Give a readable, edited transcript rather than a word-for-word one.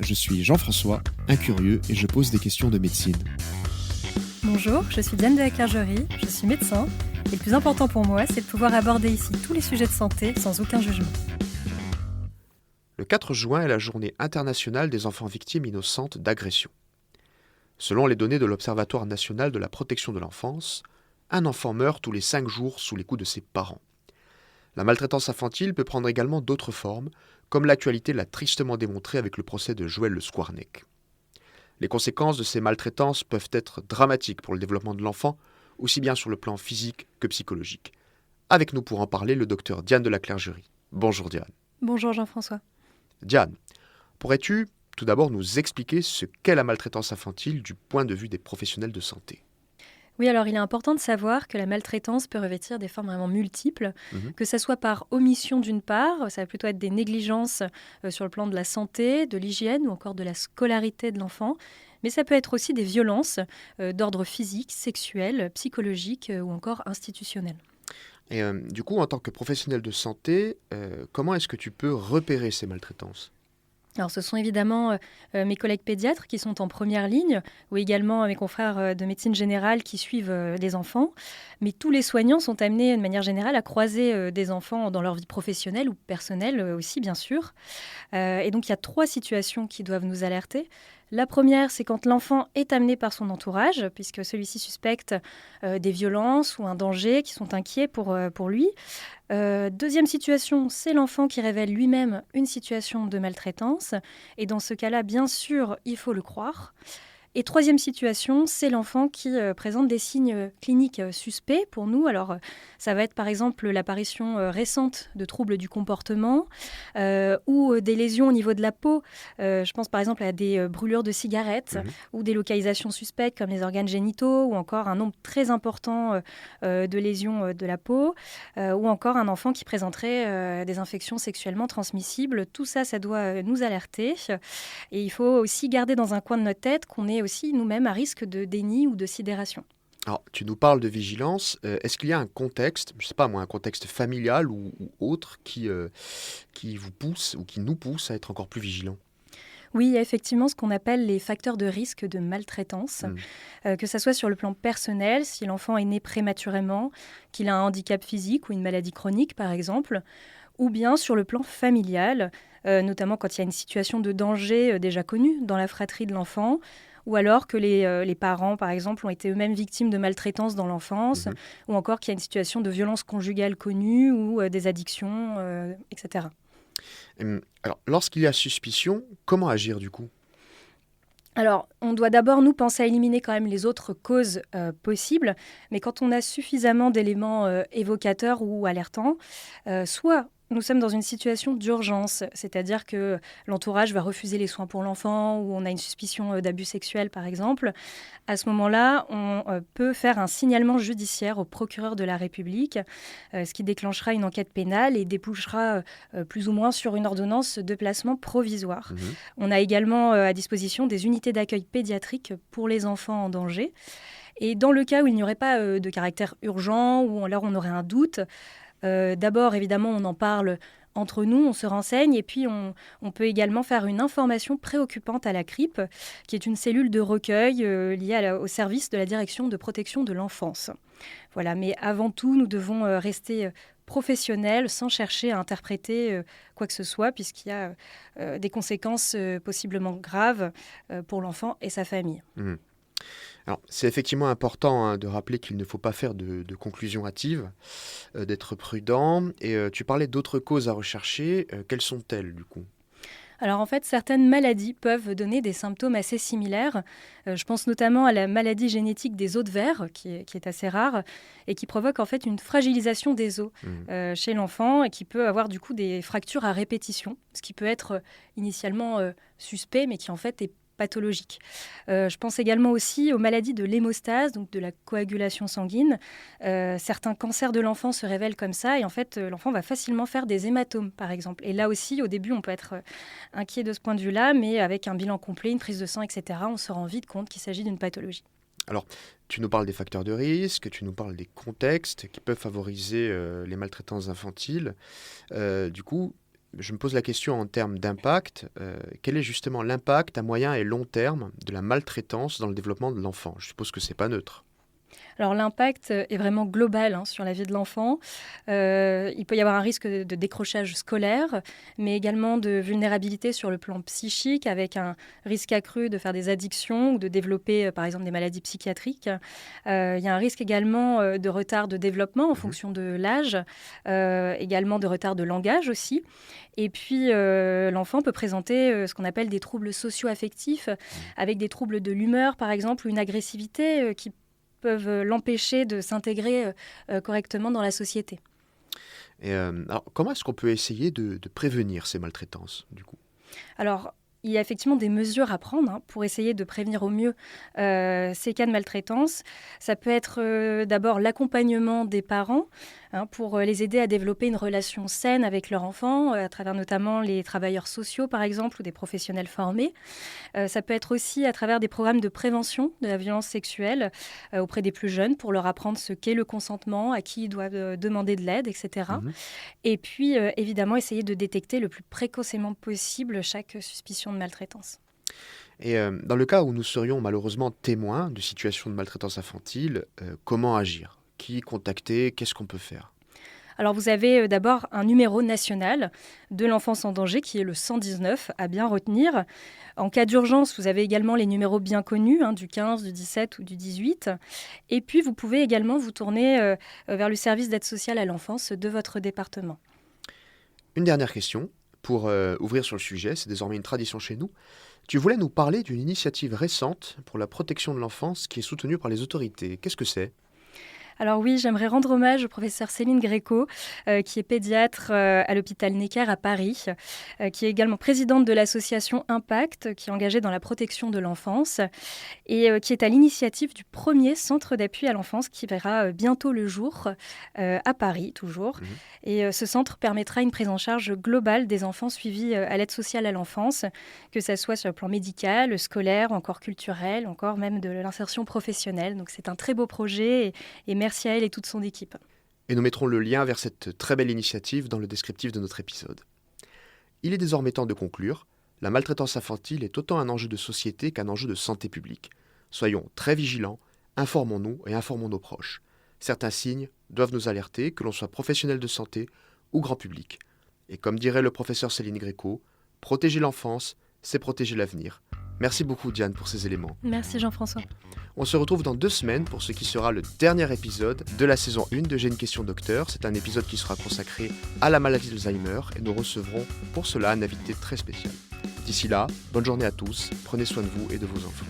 je suis Jean-François, un curieux et je pose des questions de médecine. Bonjour, je suis Diane de la Clergerie, je suis médecin et le plus important pour moi, c'est de pouvoir aborder ici tous les sujets de santé sans aucun jugement. Le 4 juin est la journée internationale des enfants victimes innocentes d'agression. Selon les données de l'Observatoire national de la protection de l'enfance, un enfant meurt tous les 5 jours sous les coups de ses parents. La maltraitance infantile peut prendre également d'autres formes, comme l'actualité l'a tristement démontré avec le procès de Joël Le Squarnec. Les conséquences de ces maltraitances peuvent être dramatiques pour le développement de l'enfant, aussi bien sur le plan physique que psychologique. Avec nous pour en parler, le docteur Diane de la Clergerie. Bonjour Diane. Bonjour Jean-François. Diane, pourrais-tu tout d'abord nous expliquer ce qu'est la maltraitance infantile du point de vue des professionnels de santé ? Oui, alors il est important de savoir que la maltraitance peut revêtir des formes vraiment multiples, que ce soit par omission d'une part, ça va plutôt être des négligences sur le plan de la santé, de l'hygiène ou encore de la scolarité de l'enfant, mais ça peut être aussi des violences d'ordre physique, sexuel, psychologique ou encore institutionnel. Et du coup, en tant que professionnel de santé, comment est-ce que tu peux repérer ces maltraitances ? Alors, ce sont évidemment mes collègues pédiatres qui sont en première ligne, ou également mes confrères de médecine générale qui suivent les enfants. Mais tous les soignants sont amenés, de manière générale, à croiser des enfants dans leur vie professionnelle ou personnelle aussi, bien sûr. Et donc, il y a 3 situations qui doivent nous alerter. La première, c'est quand l'enfant est amené par son entourage, puisque celui-ci suspecte des violences ou un danger, qui sont inquiets pour lui. Deuxième situation, c'est l'enfant qui révèle lui-même une situation de maltraitance. Et dans ce cas-là, bien sûr, il faut le croire. Et troisième situation, c'est l'enfant qui présente des signes cliniques suspects pour nous. Alors, ça va être par exemple l'apparition récente de troubles du comportement ou des lésions au niveau de la peau. Je pense par exemple à des brûlures de cigarettes ou des localisations suspectes comme les organes génitaux ou encore un nombre très important de lésions de la peau ou encore un enfant qui présenterait des infections sexuellement transmissibles. Tout ça, ça doit nous alerter. Et il faut aussi garder dans un coin de notre tête qu'on est aussi nous-mêmes à risque de déni ou de sidération. Alors, tu nous parles de vigilance. Est-ce qu'il y a un contexte, je ne sais pas moi, un contexte familial ou autre qui vous pousse ou qui nous pousse à être encore plus vigilants ? Oui, il y a effectivement ce qu'on appelle les facteurs de risque de maltraitance, que ce soit sur le plan personnel, si l'enfant est né prématurément, qu'il a un handicap physique ou une maladie chronique par exemple, ou bien sur le plan familial, notamment quand il y a une situation de danger déjà connue dans la fratrie de l'enfant, ou alors que les parents, par exemple, ont été eux-mêmes victimes de maltraitance dans l'enfance, ou encore qu'il y a une situation de violence conjugale connue ou des addictions, etc. Alors, lorsqu'il y a suspicion, comment agir du coup ? Alors, on doit d'abord, nous, penser à éliminer quand même les autres causes possibles, mais quand on a suffisamment d'éléments évocateurs ou alertants, soit nous sommes dans une situation d'urgence, c'est-à-dire que l'entourage va refuser les soins pour l'enfant ou on a une suspicion d'abus sexuel, par exemple. À ce moment-là, on peut faire un signalement judiciaire au procureur de la République, ce qui déclenchera une enquête pénale et débouchera plus ou moins sur une ordonnance de placement provisoire. On a également à disposition des unités d'accueil pédiatrique pour les enfants en danger. Et dans le cas où il n'y aurait pas de caractère urgent ou alors on aurait un doute, d'abord, évidemment, on en parle entre nous, on se renseigne et puis on peut également faire une information préoccupante à la CRIP, qui est une cellule de recueil liée au service de la direction de protection de l'enfance. Voilà, mais avant tout, nous devons rester professionnels sans chercher à interpréter quoi que ce soit, puisqu'il y a des conséquences possiblement graves pour l'enfant et sa famille. Alors, c'est effectivement important de rappeler qu'il ne faut pas faire de conclusions hâtives, d'être prudent. Et tu parlais d'autres causes à rechercher. Quelles sont-elles, du coup ? Alors en fait, certaines maladies peuvent donner des symptômes assez similaires. Je pense notamment à la maladie génétique des os de verre, qui est assez rare, et qui provoque en fait une fragilisation des os chez l'enfant, et qui peut avoir du coup des fractures à répétition, ce qui peut être initialement suspect, mais qui en fait est pathologique. Je pense également aussi aux maladies de l'hémostase, donc de la coagulation sanguine. Certains cancers de l'enfant se révèlent comme ça et en fait, l'enfant va facilement faire des hématomes, par exemple. Et là aussi, au début, on peut être inquiet de ce point de vue-là, mais avec un bilan complet, une prise de sang, etc., on se rend vite compte qu'il s'agit d'une pathologie. Alors, tu nous parles des facteurs de risque, tu nous parles des contextes qui peuvent favoriser les maltraitances infantiles. Du coup, je me pose la question en termes d'impact. Quel est justement l'impact à moyen et long terme de la maltraitance dans le développement de l'enfant? Je suppose que c'est pas neutre. Alors l'impact est vraiment global sur la vie de l'enfant. Il peut y avoir un risque de décrochage scolaire, mais également de vulnérabilité sur le plan psychique, avec un risque accru de faire des addictions ou de développer par exemple des maladies psychiatriques. Il y a un risque également de retard de développement en fonction de l'âge, également de retard de langage aussi. Et puis l'enfant peut présenter ce qu'on appelle des troubles socio-affectifs, avec des troubles de l'humeur par exemple, ou une agressivité qui peuvent l'empêcher de s'intégrer correctement dans la société. Et alors, comment est-ce qu'on peut essayer de prévenir ces maltraitances, du coup? Alors, il y a effectivement des mesures à prendre pour essayer de prévenir au mieux ces cas de maltraitance. Ça peut être d'abord l'accompagnement des parents pour les aider à développer une relation saine avec leur enfant, à travers notamment les travailleurs sociaux, par exemple, ou des professionnels formés. Ça peut être aussi à travers des programmes de prévention de la violence sexuelle auprès des plus jeunes, pour leur apprendre ce qu'est le consentement, à qui ils doivent demander de l'aide, etc. Et puis, évidemment, essayer de détecter le plus précocement possible chaque suspicion de maltraitance. Et dans le cas où nous serions malheureusement témoins de situations de maltraitance infantile, comment agir? Qui contacter? Qu'est-ce qu'on peut faire? Alors vous avez d'abord un numéro national de l'enfance en danger qui est le 119 à bien retenir. En cas d'urgence, vous avez également les numéros bien connus du 15, du 17 ou du 18. Et puis vous pouvez également vous tourner vers le service d'aide sociale à l'enfance de votre département. Une dernière question pour ouvrir sur le sujet, c'est désormais une tradition chez nous. Tu voulais nous parler d'une initiative récente pour la protection de l'enfance qui est soutenue par les autorités. Qu'est-ce que c'est? Alors oui, j'aimerais rendre hommage au professeur Céline Gréco, qui est pédiatre à l'hôpital Necker à Paris, qui est également présidente de l'association Impact, qui est engagée dans la protection de l'enfance, et qui est à l'initiative du premier centre d'appui à l'enfance qui verra bientôt le jour à Paris, toujours. Et ce centre permettra une prise en charge globale des enfants suivis à l'aide sociale à l'enfance, que ce soit sur le plan médical, scolaire, encore culturel, encore même de l'insertion professionnelle. Donc c'est un très beau projet et merci à elle et toute son équipe. Et nous mettrons le lien vers cette très belle initiative dans le descriptif de notre épisode. Il est désormais temps de conclure. La maltraitance infantile est autant un enjeu de société qu'un enjeu de santé publique. Soyons très vigilants, informons-nous et informons nos proches. Certains signes doivent nous alerter, que l'on soit professionnel de santé ou grand public. Et comme dirait le professeur Céline Gréco, protéger l'enfance, c'est protéger l'avenir. Merci beaucoup Diane pour ces éléments. Merci Jean-François. On se retrouve dans 2 semaines pour ce qui sera le dernier épisode de la saison 1 de J'ai une question docteur. C'est un épisode qui sera consacré à la maladie d'Alzheimer et nous recevrons pour cela un invité très spécial. D'ici là, bonne journée à tous, prenez soin de vous et de vos enfants.